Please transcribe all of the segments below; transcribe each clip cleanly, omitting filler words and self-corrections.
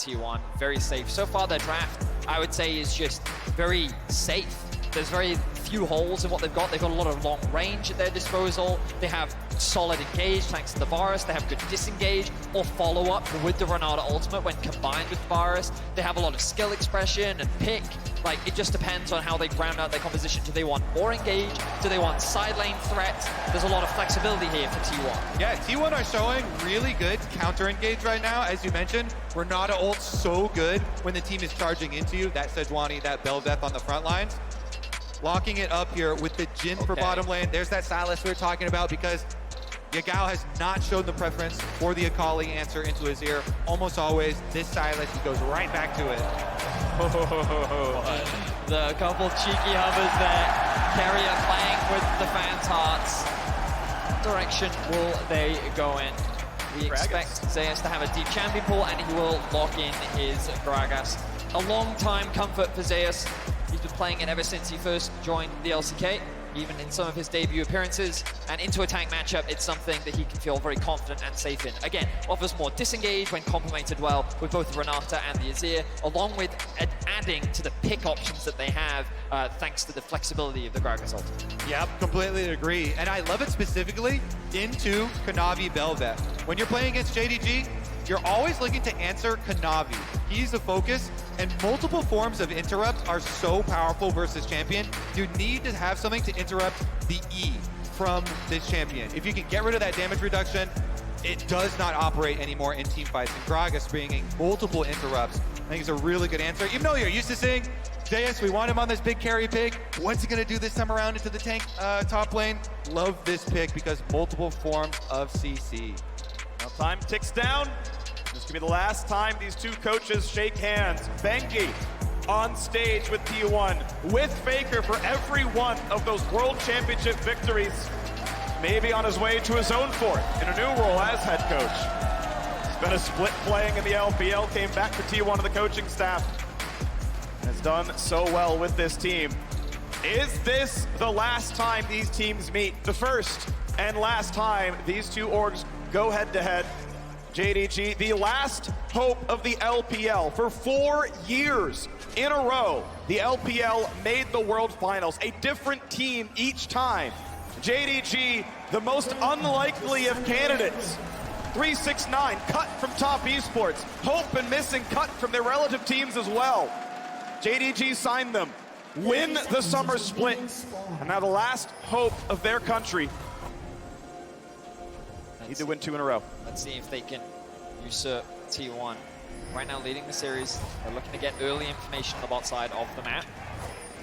T1, very safe. So far their draft, I would say, is just very safe. There's very few holes in what they've got. They've got a lot of long range at their disposal. They have solid engage thanks to the Varus. They have good disengage or follow-up with the Renata ultimate when combined with Varus. They have a lot of skill expression and pick. Like, it just depends on how they round out their composition. Do they want more engage? Do they want side lane threat? There's a lot of flexibility here for T1. Yeah, T1 are showing really good counter-engage right now. As you mentioned, Renata ult's so good when the team is charging into you. That Sejuani, that Bel'Veth on the front lines. Locking it up here with the Jhin for bottom lane. There's that Sylas we were talking about, because Yagao has not shown the preference for the Akali answer into his ear. Almost always, this Sylas, he goes right back to it. The couple cheeky hovers there. Carrier playing with the fans' hearts. What direction will they go in? We expect Zeus to have a deep champion pool, and he will lock in his Gragas. A long time comfort for Zeus. He's been playing it ever since he first joined the LCK, even in some of his debut appearances. And into a tank matchup, it's something that he can feel very confident and safe in. Again, offers more disengage when complemented well with both the Renata and the Azir, along with adding to the pick options that they have, thanks to the flexibility of the Gragas ult. Yep, completely agree. And I love it specifically into Kanavi Bel'Veth. When you're playing against JDG, you're always looking to answer Kanavi. He's the focus, and multiple forms of interrupt are so powerful versus champion. You need to have something to interrupt the E from this champion. If you can get rid of that damage reduction, it does not operate anymore in team fights. And Gragas bringing multiple interrupts, I think is a really good answer. Even though you're used to seeing Zeus, we want him on this big carry pick. What's he gonna do this time around into the tank top lane? Love this pick because multiple forms of CC. Now time ticks down. This could be the last time these two coaches shake hands. Bengi on stage with T1, with Faker for every one of those World Championship victories. Maybe on his way to his own fourth in a new role as head coach. It's been a split playing in the LPL, came back to T1 of the coaching staff. And has done so well with this team. Is this the last time these teams meet? The first and last time these two orgs go head to head. JDG, the last hope of the LPL. For 4 years in a row, the LPL made the World Finals. A different team each time. JDG, the most unlikely of candidates. 369 cut from Top Esports. Hope and Missing cut from their relative teams as well. JDG signed them. Win the summer split. And now the last hope of their country. Need to win 2 in a row. Let's see if they can usurp T1. Right now leading the series. They're looking to get early information on the bot side of the map,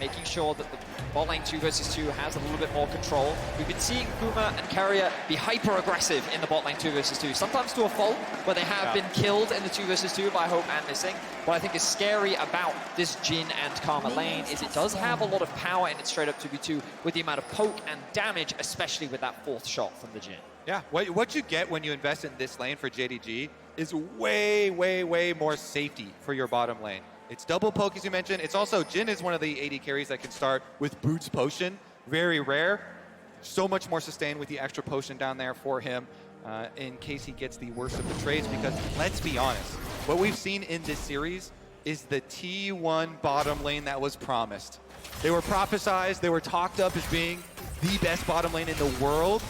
making sure that the bot lane 2 versus 2 has a little bit more control. We've been seeing Guma and Carrier be hyper-aggressive in the bot lane 2 versus 2, sometimes to a fault, where they have been killed in the 2 versus 2 by Hope and Missing. What I think is scary about this Jhin and Karma lane is it does have a lot of power in its straight-up 2v2 with the amount of poke and damage, especially with that 4th shot from the Jhin. Yeah, what you get when you invest in this lane for JDG is way, way, way more safety for your bottom lane. It's double poke, as you mentioned. It's also, Jhin is one of the AD carries that can start with Boots Potion. Very rare. So much more sustain with the extra potion down there for him in case he gets the worst of the trades, because let's be honest, what we've seen in this series is the T1 bottom lane that was promised. They were prophesized, they were talked up as being the best bottom lane in the world,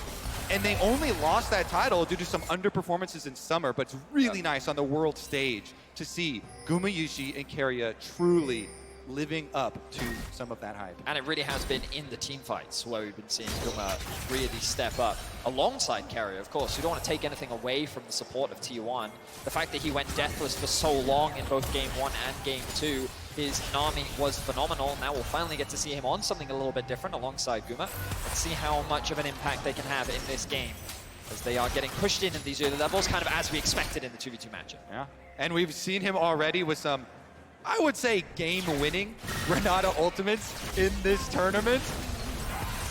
and they only lost that title due to some underperformances in summer, but it's really nice on the world stage to see Guma Yushi and Carrier truly living up to some of that hype. And it really has been in the team fights where we've been seeing Guma really step up alongside Carrier. Of course, you don't want to take anything away from the support of T1. The fact that he went deathless for so long in both Game 1 and Game 2, his Nami was phenomenal. Now we'll finally get to see him on something a little bit different alongside Guma. Let's see how much of an impact they can have in this game, as they are getting pushed in at these early levels, kind of as we expected in the 2v2 matchup. Yeah, and we've seen him already with some, I would say, game-winning Renata ultimates in this tournament.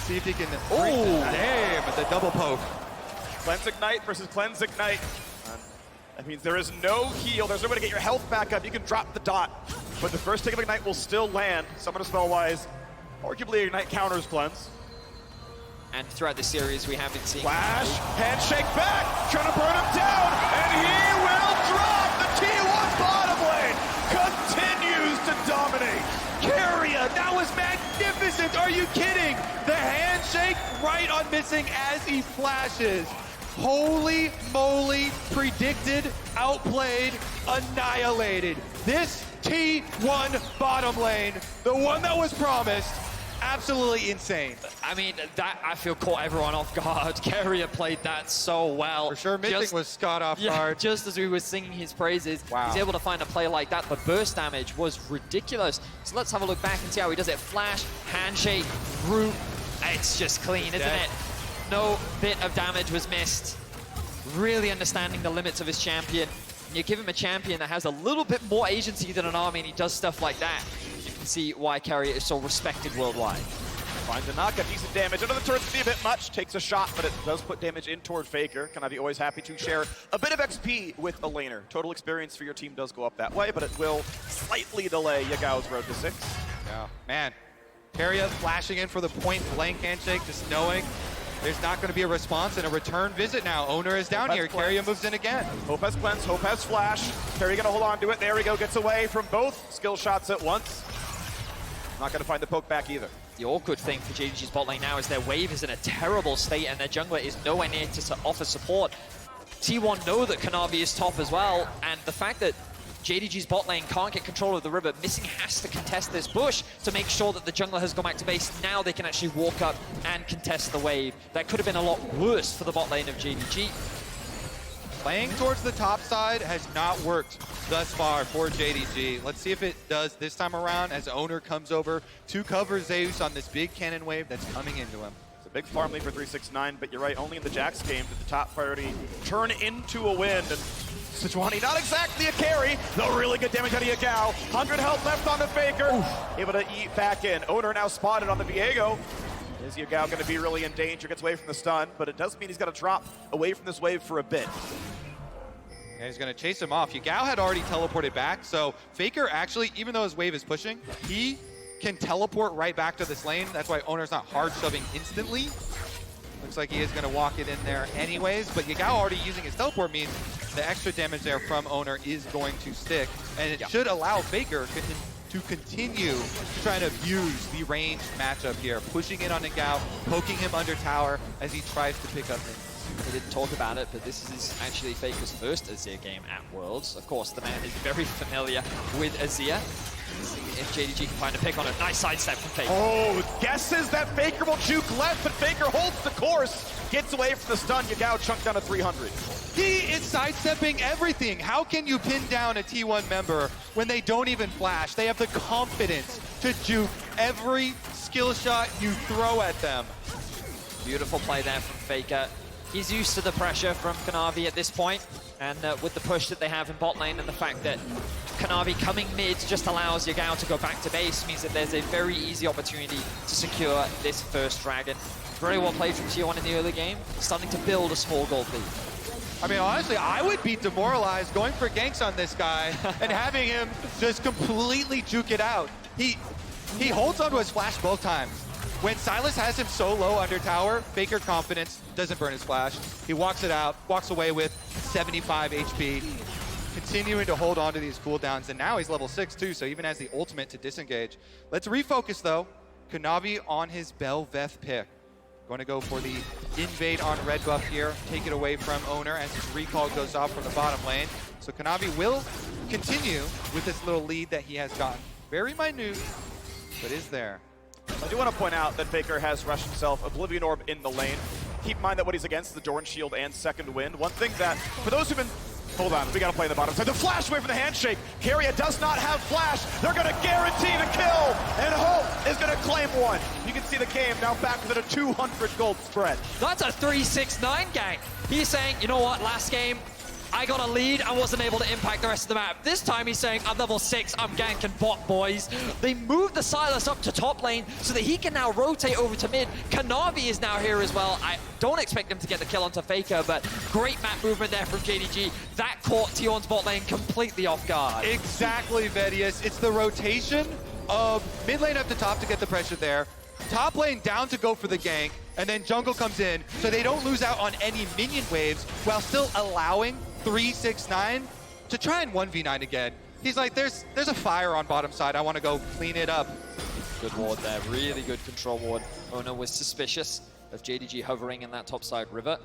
See if he can... Oh, damn, the double poke. Cleanse Ignite versus Cleanse Ignite. That means there is no heal. There's no way to get your health back up. You can drop the dot, but the first take of Ignite will still land. Summoner spell-wise, arguably Ignite counters Cleanse. And throughout the series, we have been seeing... Flash, handshake back, trying to burn him down, and he will drop the T1 bottom lane. That was magnificent. Are you kidding? The handshake right on missing as he flashes. Holy moly, predicted, outplayed, annihilated. This T1 bottom lane, the one that was promised, absolutely insane. I mean, that I feel caught everyone off guard. Carrier played that so well. For sure, Mythic was caught off guard. Just as we were singing his praises, wow. He's able to find a play like that. The burst damage was ridiculous. So let's have a look back and see how he does it. Flash, handshake, root. It's just clean, isn't it? No bit of damage was missed. Really understanding the limits of his champion. You give him a champion that has a little bit more agency than an army, and he does stuff like that. You can see why Carrier is so respected worldwide. Finds a knock, got decent damage. Under the turret's be a bit much, takes a shot, but it does put damage in toward Faker. Kanavi always happy to share a bit of XP with a laner. Total experience for your team does go up that way, but it will slightly delay Yagao's road to 6. Yeah, man. Carrier flashing in for the point blank handshake, just knowing there's not going to be a response and a return visit now. Owner is down here. Carrier moves in again. Hope has cleanse, Hope has flash. Carrier gonna hold on to it. There we go, gets away from both skill shots at once. Not gonna find the poke back either. The awkward thing for JDG's bot lane now is their wave is in a terrible state and their jungler is nowhere near to offer support. T1 know that Kanavi is top as well, and the fact that JDG's bot lane can't get control of the river, Missing has to contest this bush to make sure that the jungler has gone back to base. Now they can actually walk up and contest the wave. That could have been a lot worse for the bot lane of JDG. Playing towards the top side has not worked thus far for JDG. Let's see if it does this time around as Owner comes over to cover Zeus on this big cannon wave that's coming into him. It's a big farm lead for 369, but you're right, only in the Jax game did the top priority turn into a win. And Sejuani, not exactly a carry, though really good damage out of Yagao. 100 health left on the Faker, able to eat back in. Owner now spotted on the Viego. Is Yagao going to be really in danger? Gets away from the stun, but it does mean he's got to drop away from this wave for a bit. And he's going to chase him off. Yagao had already teleported back, so Faker actually, even though his wave is pushing, he can teleport right back to this lane. That's why Owner's not hard shoving instantly. Looks like he is going to walk it in there anyways, but Yagao already using his teleport means the extra damage there from Owner is going to stick, and it should allow Faker to continue trying to abuse the ranged matchup here, pushing in on Yagao, poking him under tower as he tries to pick up him. We didn't talk about it, but this is actually Faker's first Azir game at Worlds. Of course, the man is very familiar with Azir. If JDG can find a pick on a nice sidestep from Faker. Oh, guesses that Faker will juke left, but Faker holds the course. Gets away from the stun. Yagao chunked down to 300. He is sidestepping everything. How can you pin down a T1 member when they don't even flash? They have the confidence to juke every skill shot you throw at them. Beautiful play there from Faker. He's used to the pressure from Kanavi at this point, and with the push that they have in bot lane and the fact that Kanavi coming mid just allows Yagao to go back to base means that there's a very easy opportunity to secure this first dragon. Very well played from T1 in the early game, starting to build a small gold lead. I mean, honestly, I would be demoralized going for ganks on this guy and having him just completely juke it out. He holds onto his flash both times. When Silas has him so low under tower, Faker confidence, doesn't burn his flash. He walks it out, walks away with 75 HP, continuing to hold on to these cooldowns, and now he's level 6 too, so even has the ultimate to disengage. Let's refocus though. Kanavi on his Bel'Veth pick. Going to go for the invade on red buff here, take it away from Owner as his recall goes off from the bottom lane. So Kanavi will continue with this little lead that he has gotten. Very minute, but is there. I do want to point out that Faker has rushed himself Oblivion Orb in the lane. Keep in mind that what he's against is the Dorn Shield and Second Wind. One thing that, for those who've been... Hold on, we got to play the bottom side. The flash away from the handshake. Carrier does not have flash. They're going to guarantee the kill. And Hope is going to claim one. You can see the game now back within a 200 gold spread. That's a 3-6-9 gank. He's saying, you know what, last game, I got a lead, I wasn't able to impact the rest of the map. This time he's saying, I'm level 6, I'm ganking bot, boys. They moved the Silas up to top lane so that he can now rotate over to mid. Kanavi is now here as well. I don't expect him to get the kill onto Faker, but great map movement there from JDG. That caught Tion's bot lane completely off guard. Exactly, Vedius. It's the rotation of mid lane up to top to get the pressure there, top lane down to go for the gank, and then jungle comes in so they don't lose out on any minion waves while still allowing 3-6-9 to try and 1v9 again. He's like, there's a fire on bottom side. I want to go clean it up. good ward there, really good control ward. Owner was suspicious of JDG hovering in that topside river,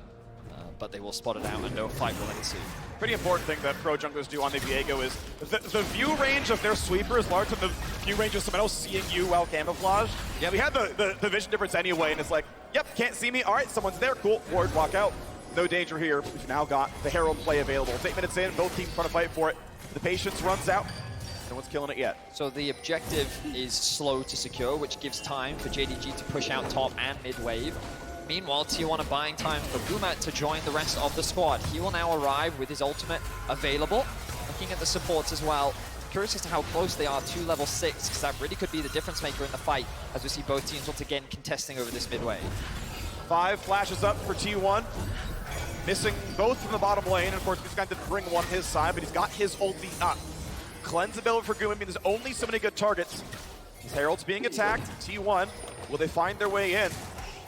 but they will spot it out and no fight will ensue. Pretty important thing that pro junglers do on the Viego is the view range of their sweeper is larger than the view range of someone else seeing you while camouflaged. Yeah, we had the vision difference anyway, and it's like, yep, can't see me. All right, someone's there. Cool. Ward, walk out. No danger here. We've now got the Herald play available. It's 8 minutes in. Both teams trying to fight for it. The patience runs out. No one's killing it yet. So the objective is slow to secure, which gives time for JDG to push out top and mid wave. Meanwhile, T1 are buying time for Gumat to join the rest of the squad. He will now arrive with his ultimate available. Looking at the supports as well. Curious as to how close they are to level 6, because that really could be the difference maker in the fight, as we see both teams once again contesting over this mid wave. 5 flashes up for T1. Missing both from the bottom lane. And of course, this guy didn't bring one his side, but he's got his ulti up. Cleanse ability for Gumat means there's only so many good targets. His Herald's being attacked. T1, will they find their way in?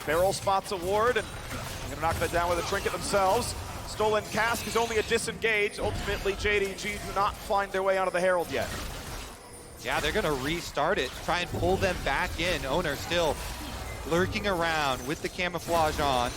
Barrel spots a ward, and they're gonna knock that down with a trinket themselves. Stolen Cask is only a disengage. Ultimately, JDG do not find their way out of the Herald yet. Yeah, they're gonna restart it, try and pull them back in. Owner still lurking around with the camouflage on.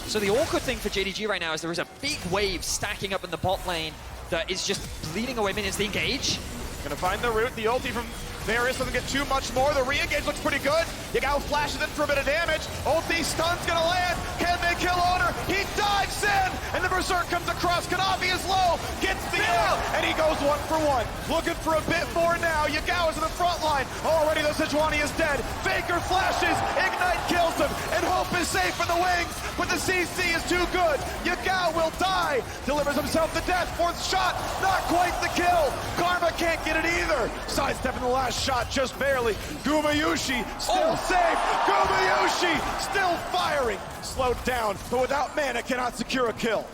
So the awkward thing for JDG right now is there is a big wave stacking up in the bot lane that is just bleeding away minions. The engage. Gonna find the root. The ulti from Varus doesn't get too much more. The re-engage looks pretty good. Yagao flashes in for a bit of damage. Ulti stun's gonna land. Can they kill Owner? He dives in, and the Berserk comes across. Kanavi is low, gets the ult, and he goes 1 for 1. Looking for a bit more now. Yagao is in the front line. Already the Sejuani is dead. Faker flashes, Ignite kills him, and Hope is safe in the wings, but the CC is too good. Yagao will die. Delivers himself the death. 4th shot, not quite the kill. Karma can't get it either. Sidestepping the last shot just barely. Gumayushi still safe. Gumayushi still firing. Slowed down, but without mana cannot secure a kill.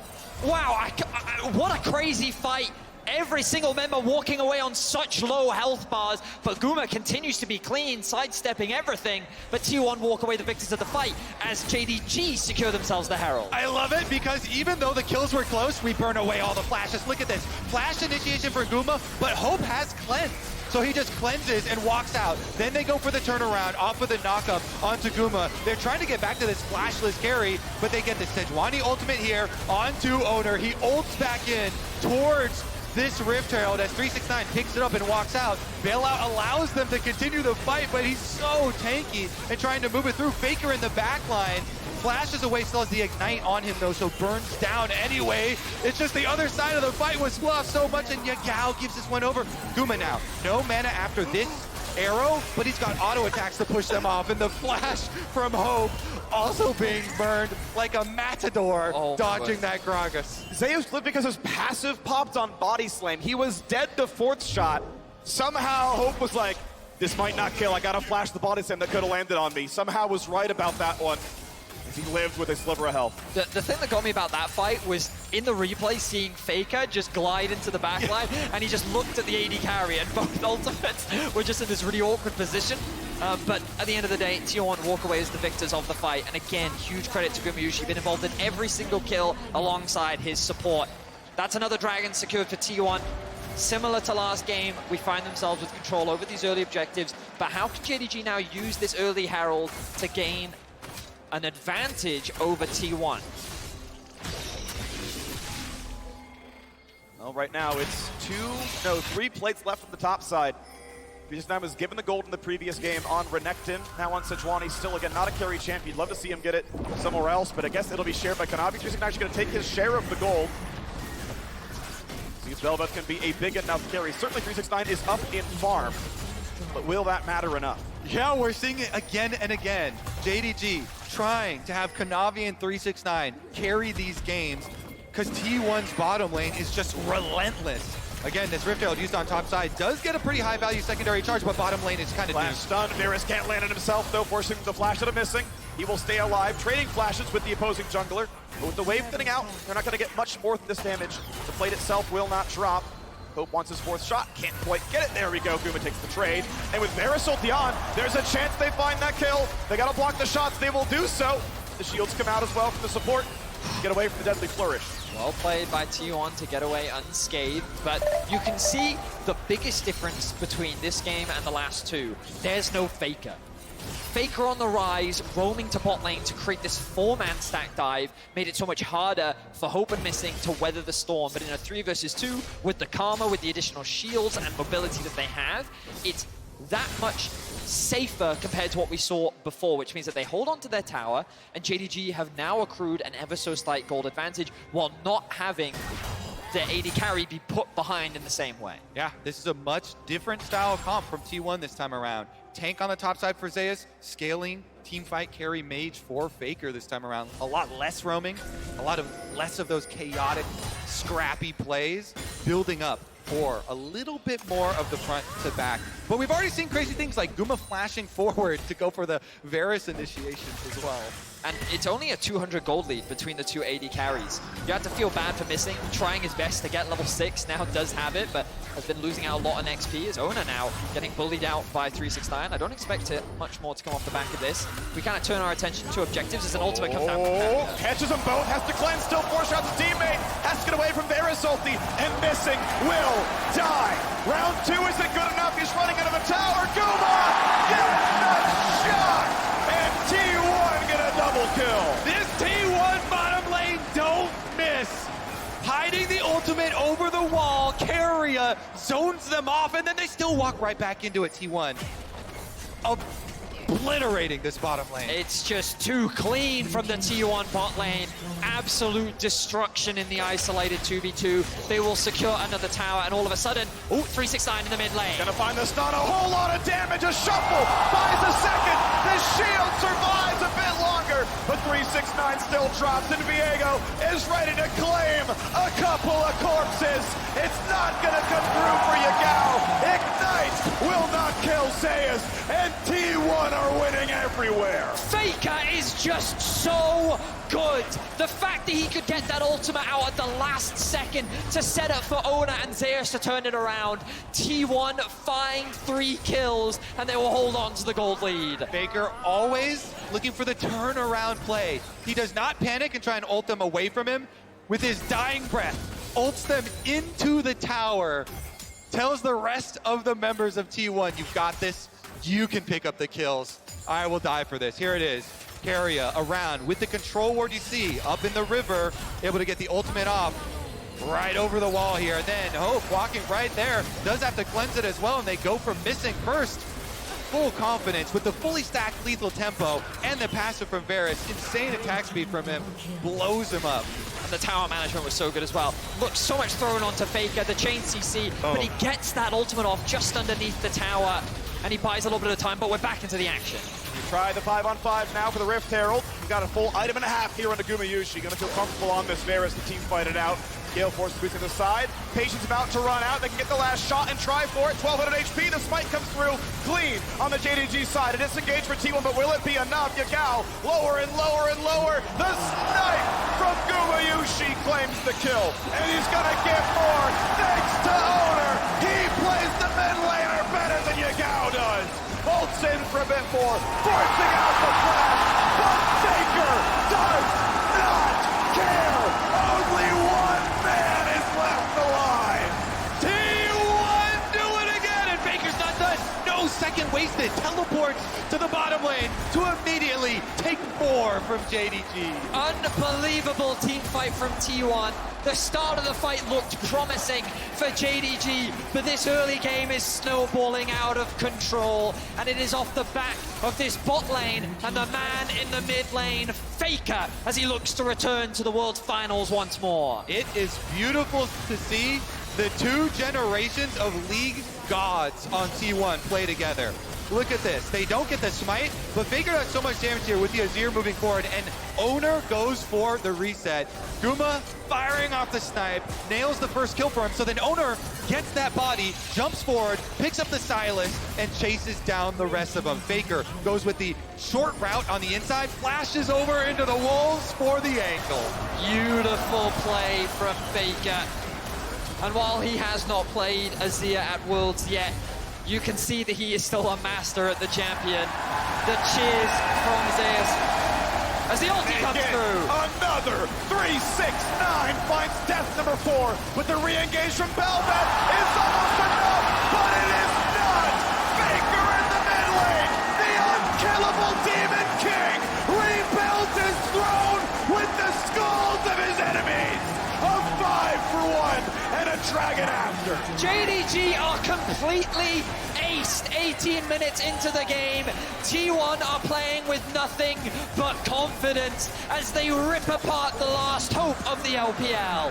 Wow, what a crazy fight. Every single member walking away on such low health bars, but Guma continues to be clean, sidestepping everything, but T1 walk away the victors of the fight as JDG secure themselves the Herald. I love it because even though the kills were close, we burn away all the flashes. Look at this. Flash initiation for Guma, but Hope has cleansed. So he just cleanses and walks out. Then they go for the turnaround off of the knockup onto Guma. They're trying to get back to this flashless carry, but they get the Sejuani ultimate here onto Owner. He ults back in towards this Rift Herald as 369 picks it up and walks out. Bailout allows them to continue the fight, but he's so tanky and trying to move it through. Faker in the back line. Flashes away, still has the Ignite on him though, so burns down anyway. It's just the other side of the fight was fluffed so much, and Yagao gives this one over. Guma now, no mana after this arrow, but he's got auto attacks to push them off, and the flash from Hope also being burned like a matador, dodging that Gragas. Zeus lived because his passive popped on body slam. He was dead the 4th shot. Somehow Hope was like, this might not kill. I gotta flash the body slam that could have landed on me. Somehow was right about that one. He lived with a sliver of health. The thing that got me about that fight was in the replay seeing Faker just glide into the backline and he just looked at the AD carry and both ultimates were just in this really awkward position. But at the end of the day, T1 walk away as the victors of the fight. And again, huge credit to Gumayushi, been involved in every single kill alongside his support. That's another dragon secured for T1. Similar to last game, we find themselves with control over these early objectives. But how can JDG now use this early Herald to gain an advantage over T1? Well, right now it's 3 plates left on the top side. 369 was given the gold in the previous game on Renekton. Now on Sejuani, still again not a carry champion. Love to see him get it somewhere else, but I guess it'll be shared by Kanavi. 369 actually going to take his share of the gold. Sees Velvet can be a big enough carry. Certainly 369 is up in farm, but will that matter enough? Yeah, we're seeing it again and again. JDG trying to have Kanavi and 369 carry these games because T1's bottom lane is just relentless. Again, this Rift Herald used on top side does get a pretty high value secondary charge, but bottom lane is kind of Flash stun. Varus can't land it himself though, forcing the flash that are missing. He will stay alive, trading flashes with the opposing jungler. But with the wave thinning out, they're not going to get much more than this damage. The plate itself will not drop. Hope wants his 4th shot, can't quite get it. There we go, Guma takes the trade. And with Varus ulti on, there's a chance they find that kill. They gotta block the shots, they will do so. The shields come out as well from the support. Get away from the deadly flourish. Well played by T1 to get away unscathed, but you can see the biggest difference between this game and the last two. There's no Faker. Faker on the rise, roaming to bot lane to create this 4-man stack dive, made it so much harder for Hope and Missing to weather the storm. But in a 3 versus 2, with the Karma, with the additional shields and mobility that they have, it's that much safer compared to what we saw before, which means that they hold on to their tower, and JDG have now accrued an ever so slight gold advantage while not having the AD carry be put behind in the same way. Yeah, this is a much different style of comp from T1 this time around. Tank on the top side for Zeus, scaling teamfight carry mage for Faker this time around. A lot less roaming, less of those chaotic, scrappy plays, building up for a little bit more of the front to back. But we've already seen crazy things like Guma flashing forward to go for the Varus initiations as well. And it's only a 200 gold lead between the two AD carries. You have to feel bad for Missing, trying his best to get level 6, now does have it, but has been losing out a lot on XP. His owner now getting bullied out by 369. I don't expect much more to come off the back of this. We kind of turn our attention to objectives as an ultimate comes out. Catches them both, has to cleanse, still 4 shots his teammate, has to get away from Varus ulti, and Missing will die. Round 2 isn't good enough, he's running into the tower. Guma gets the shot, and T1 get a double kill. This T1 bottom lane don't miss. Hiding the ultimate over the wall, Carrier zones them off, and then they still walk right back into it, T1. Obliterating this bottom lane. It's just too clean from the T1 bot lane. Absolute destruction in the isolated 2v2. They will secure another tower, and all of a sudden, 369 in the mid lane. Gonna find the stun, a whole lot of damage, a shuffle, buys a second, the shield survives a bit longer, but 369 still drops, and Viego is ready to claim a couple of corpses. It's not gonna come through for Yagao. Ignite will not kill Zeus, and T1 are winning everywhere. Faker is just so good. The fact that he could get that ultimate out at the last second to set up for Ona and Zeus to turn it around. T1 find 3 kills, and they will hold on to the gold lead. Faker always looking for the turnaround play. He does not panic and try and ult them away from him. With his dying breath, ults them into the tower, tells the rest of the members of T1, you've got this, you can pick up the kills. I will die for this. Here it is. Carrier around with the control ward you see up in the river, able to get the ultimate off right over the wall here. And then Hope walking right there, does have to cleanse it as well, and they go for Missing first. Full confidence with the fully stacked lethal tempo and the passive from Varus. Insane attack speed from him, blows him up. And the tower management was so good as well. Look, so much thrown onto Faker, the chain CC, but he gets that ultimate off just underneath the tower, and he buys a little bit of time, but we're back into the action. You try the 5-on-5 now for the Rift Herald. You got a full item and a half here on the Gumayushi. Gonna feel comfortable on this Varus, the team fight it out. Gale Force squeezing to the side. Patience about to run out. They can get the last shot and try for it. 1200 HP. The smite comes through clean on the JDG side. It is engaged for T1, but will it be enough? Yagao lower and lower and lower. The snipe from Gumayushi claims the kill. And he's gonna get more thanks to Owner. He plays the mid laner better than Yagao does. Holds in for a bit more, forcing out the flash. But Faker does not care. Only one man is left alive. T1 do it again, and Faker's not done. No second wasted. Teleports to the bottom lane to immediately take 4 from JDG. Unbelievable team fight from T1. The start of the fight looked promising for JDG, but this early game is snowballing out of control, and it is off the back of this bot lane and the man in the mid lane, Faker, as he looks to return to the World Finals once more. It is beautiful to see the 2 generations of League gods on T1 play together. Look at this. They don't get the smite, but Faker does so much damage here with the Azir moving forward, and Owner goes for the reset. Guma firing off the snipe, nails the first kill for him, so then Owner gets that body, jumps forward, picks up the Silas, and chases down the rest of them. Faker goes with the short route on the inside, flashes over into the wolves for the ankle. Beautiful play from Faker. And while he has not played Azir at Worlds yet, you can see that he is still a master at the champion. The cheers from Zeus as the ulti comes through. Another 369 finds death number 4, but the re-engage from Belvet is almost enough, but it is not. Faker in the mid lane, the unkillable completely aced 18 minutes into the game. T1 are playing with nothing but confidence as they rip apart the last hope of the LPL.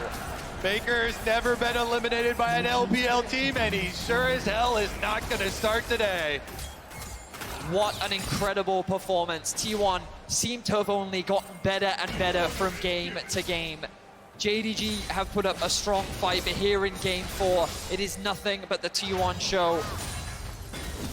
Faker's never been eliminated by an LPL team, and he sure as hell is not going to start today. What an incredible performance. T1 seem to have only gotten better and better from game to game. JDG have put up a strong fight, but here in Game 4, it is nothing but the T1 show.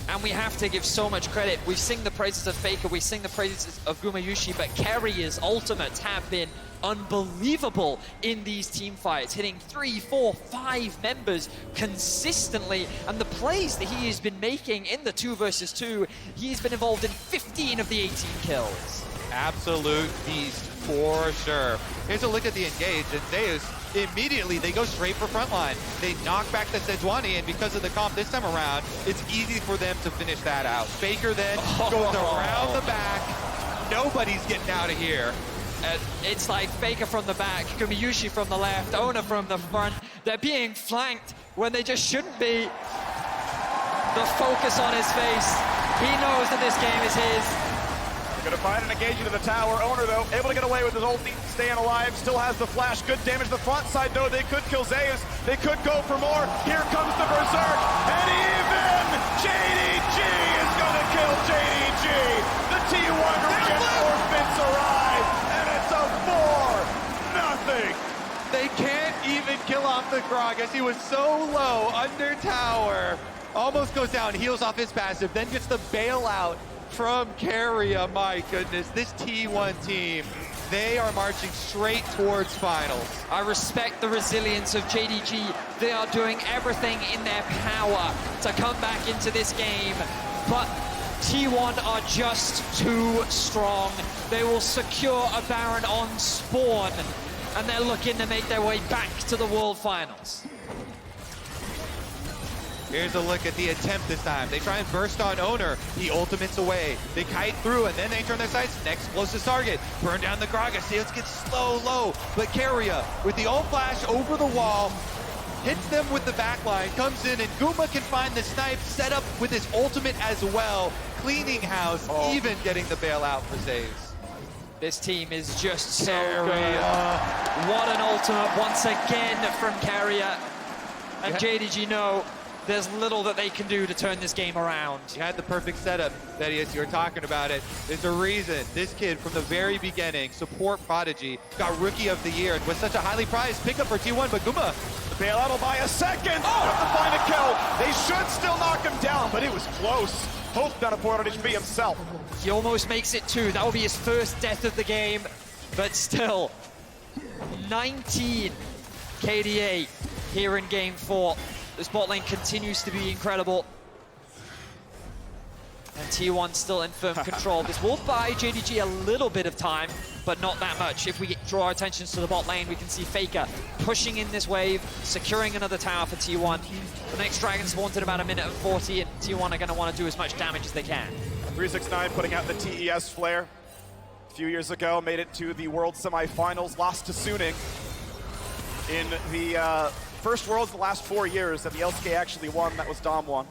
And we have to give so much credit. We sing the praises of Faker, we sing the praises of Gumayusi, but Carrier's ultimates have been unbelievable in these team fights, hitting 3, 4, 5 members consistently. And the plays that he has been making in the 2 versus 2, he's been involved in 15 of the 18 kills. Absolute beast for sure. Here's a look at the engage, and Zeus, immediately they go straight for frontline. They knock back the Sejuani, and because of the comp this time around, it's easy for them to finish that out. Faker then goes around the back. Nobody's getting out of here. It's like Faker from the back, Gumayusi from the left, Ona from the front. They're being flanked when they just shouldn't be. The focus on his face. He knows that this game is his. Gonna find an engagement to the tower. Owner, though, able to get away with his ulti, staying alive, still has the flash. Good damage to the front side, though. They could kill Zeus. They could go for more. Here comes the Berserk, and even JDG is gonna kill JDG. The T1 reinforcements arrive, and it's a 4-0. They can't even kill off the Gragas. He was so low under tower. Almost goes down, heals off his passive, then gets the bailout from Carrier. My goodness, this T1 team, they are marching straight towards finals. I respect the resilience of JDG. They are doing everything in their power to come back into this game, but T1 are just too strong. They will secure a Baron on spawn, and they're looking to make their way back to the World Finals. Here's a look at the attempt this time. They try and burst on Owner. He ultimates away. They kite through, and then they turn their sights. Next closest target. Burn down the Gragas. Zeus gets slow, low. But Carrier, with the ult flash over the wall, hits them with the backline, comes in, and Guma can find the snipe, set up with his ultimate as well. Cleaning house, even getting the bailout for Zeus. This team is just so good. What an ultimate once again from Carrier. And JDG know there's little that they can do to turn this game around. You had the perfect setup, Thaddeus. You were talking about it. There's a reason this kid from the very beginning, support prodigy, got Rookie of the Year and was such a highly prized pickup for T1, but Guma. The bailout will buy a second. Have to find a kill. They should still knock him down, but it was close. Hope down a 400 HP himself. He almost makes it 2. That will be his first death of the game, but still, 19 KDA here in Game 4. This bot lane continues to be incredible. And T1 still in firm control. This will buy JDG a little bit of time, but not that much. If we draw our attention to the bot lane, we can see Faker pushing in this wave, securing another tower for T1. The next dragon spawns in about 1:40, and T1 are going to want to do as much damage as they can. 369 putting out the TES flare. A few years ago, made it to the World Semifinals, lost to Suning in the first Worlds the last 4 years that the LCK actually won. That was Dom 1.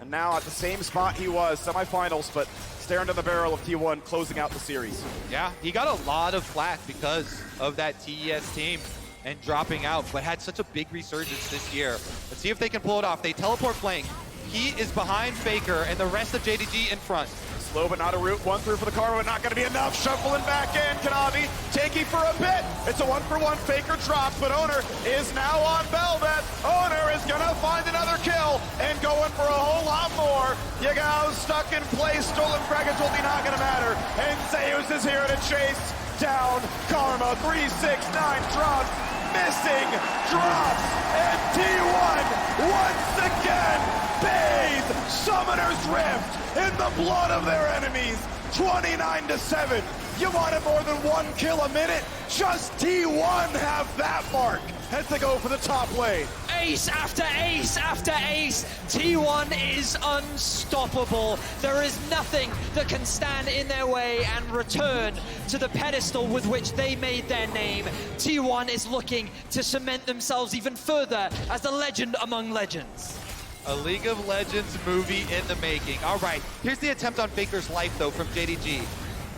And now at the same spot he was, semifinals, but staring down the barrel of T1 closing out the series. Yeah, he got a lot of flack because of that TES team and dropping out, but had such a big resurgence this year. Let's see if they can pull it off. They teleport flank. He is behind Faker and the rest of JDG in front. Slow but not a route, 1 through for the karma, but not gonna be enough. Shuffling back in, Kanavi taking for a bit. It's a 1-for-1, Faker drops, but Owner is now on Velvet. Owner is gonna find another kill and going for a whole lot more. Yagao stuck in place, stolen Gragas will be not gonna matter. And Zeus is here to chase down Karma. 369 drops, missing drops, and T1 once again bathe Summoner's Rift in the blood of their enemies. 29-7. You wanted more than 1 kill a minute? Just T1 have that mark as they go for the top lane. ace after ace after ace. T1 is unstoppable. There is nothing that can stand in their way and return to the pedestal with which they made their name. T1 is looking to cement themselves even further as a legend among legends. A League of Legends movie in the making. All right, here's the attempt on Faker's life, though, from JDG.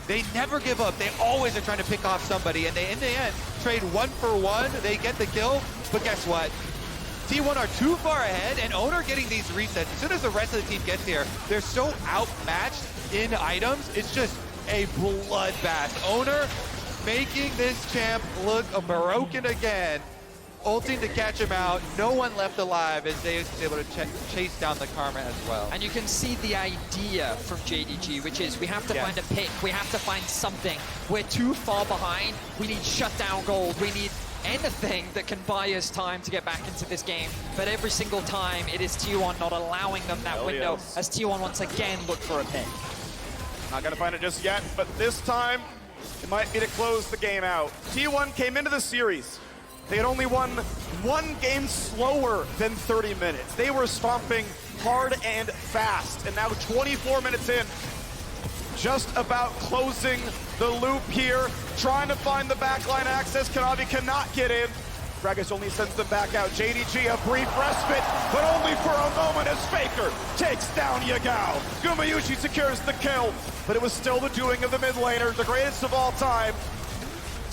They never give up. They always are trying to pick off somebody, and they, in the end, trade 1 for 1. They get the kill, but guess what? T1 are too far ahead, and Owner getting these resets. As soon as the rest of the team gets here, they're so outmatched in items. It's just a bloodbath. Owner making this champ look broken again. Ulting to catch him out. No one left alive as Zeus is able to chase down the Karma as well. And you can see the idea from JDG, which is we have to find a pick, we have to find something. We're too far behind, we need shutdown gold, we need anything that can buy us time to get back into this game. But every single time, it is T1 not allowing them that window, as T1 once again look for a pick. Not gonna find it just yet, but this time, it might be to close the game out. T1 came into the series. They had only won one game slower than 30 minutes. They were stomping hard and fast, and now 24 minutes in, just about closing the loop here, trying to find the backline access. Kanavi cannot get in. Gragas only sends them back out. JDG a brief respite, but only for a moment as Faker takes down Yagao. Gumayushi secures the kill, but it was still the doing of the mid laner, the greatest of all time.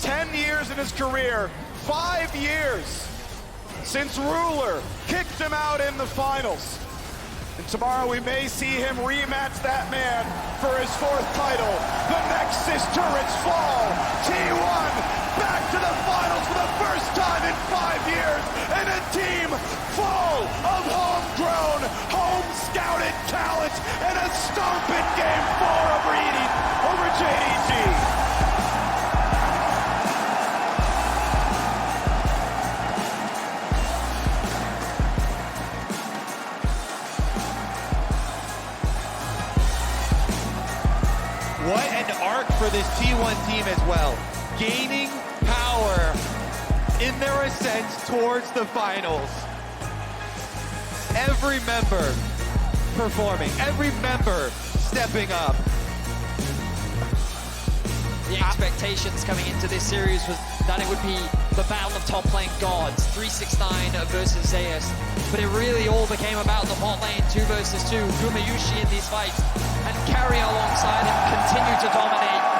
10 years in his career, 5 years since Ruler kicked him out in the finals. And tomorrow we may see him rematch that man for his 4th title. The Nexus turrets fall. T1 back to the finals for the first time in 5 years. And a team full of homegrown, home-scouted talent. And a stomping game 4 over JDG. What an arc for this T1 team as well. Gaining power in their ascent towards the finals. Every member performing, every member stepping up. The expectations coming into this series was that it would be the battle of top lane gods, 369 versus Zeus. But it really all became about the bot lane 2 versus 2. Gumayushi in these fights, and Carrier alongside him continue to dominate.